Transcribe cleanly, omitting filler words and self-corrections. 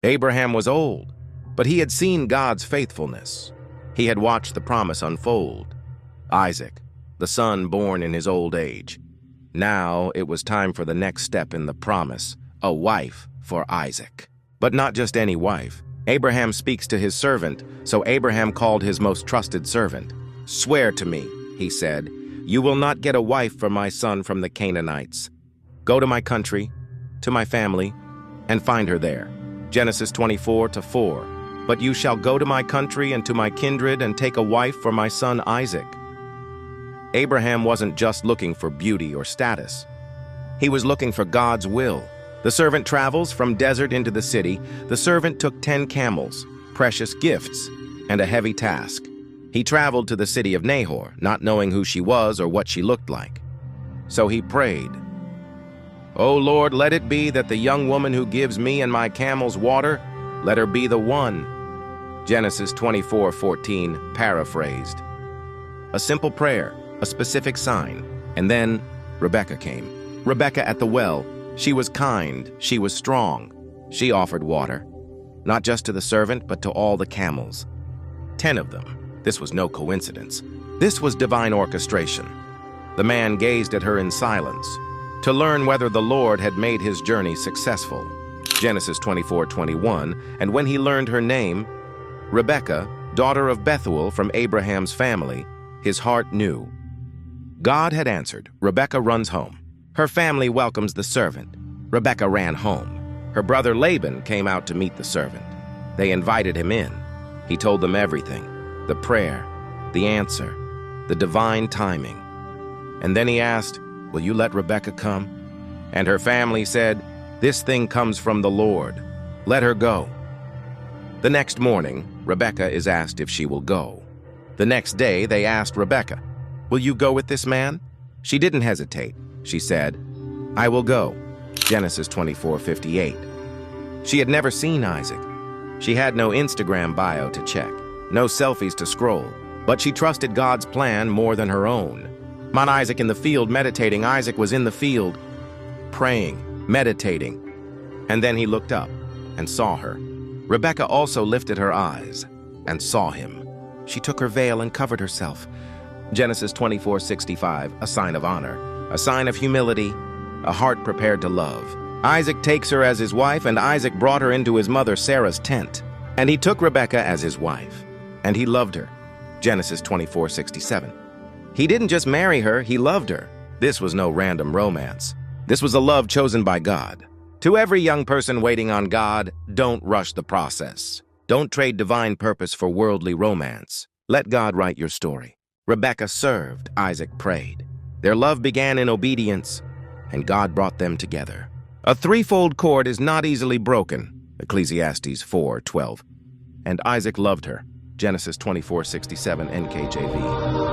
Abraham was old, but he had seen God's faithfulness. He had watched the promise unfold. Isaac, the son born in his old age. Now it was time for the next step in the promise, a wife for Isaac. But not just any wife. Abraham speaks to his servant, so Abraham called his most trusted servant. "Swear to me," he said, "you will not get a wife for my son from the Canaanites. Go to my country, to my family, and find her there." Genesis 24:4. "But you shall go to my country and to my kindred and take a wife for my son Isaac." Abraham wasn't just looking for beauty or status. He was looking for God's will. The servant travels from desert into the city. The servant took 10 camels, precious gifts, and a heavy task. He traveled to the city of Nahor, not knowing who she was or what she looked like. So he prayed, "O Lord, let it be that the young woman who gives me and my camels water, let her be the one." Genesis 24:14, paraphrased. A simple prayer, a specific sign, and then Rebekah came. Rebekah at the well. She was kind, she was strong. She offered water, not just to the servant, but to all the camels. 10 of them. This was no coincidence. This was divine orchestration. The man gazed at her in silence, to learn whether the Lord had made his journey successful. Genesis 24:21, and when he learned her name, Rebekah, daughter of Bethuel from Abraham's family, his heart knew. God had answered. Rebekah runs home. Her family welcomes the servant. Rebekah ran home. Her brother Laban came out to meet the servant. They invited him in. He told them everything, the prayer, the answer, the divine timing. And then he asked, "Will you let Rebekah come?" And her family said, "This thing comes from the Lord. Let her go." The next morning, Rebekah is asked if she will go. The next day, they asked Rebekah, "Will you go with this man?" She didn't hesitate. She said, "I will go." Genesis 24:58. She had never seen Isaac. She had no Instagram bio to check, no selfies to scroll, but she trusted God's plan more than her own. Mount Isaac in the field meditating. Isaac was in the field, praying, meditating. And then he looked up and saw her. Rebekah also lifted her eyes and saw him. She took her veil and covered herself. Genesis 24:65, a sign of honor, a sign of humility, a heart prepared to love. Isaac takes her as his wife, and Isaac brought her into his mother Sarah's tent. And he took Rebekah as his wife, and he loved her. Genesis 24:67. He didn't just marry her, he loved her. This was no random romance. This was a love chosen by God. To every young person waiting on God, don't rush the process. Don't trade divine purpose for worldly romance. Let God write your story. Rebekah served, Isaac prayed. Their love began in obedience, and God brought them together. A threefold cord is not easily broken, Ecclesiastes 4:12. And Isaac loved her, Genesis 24:67 NKJV.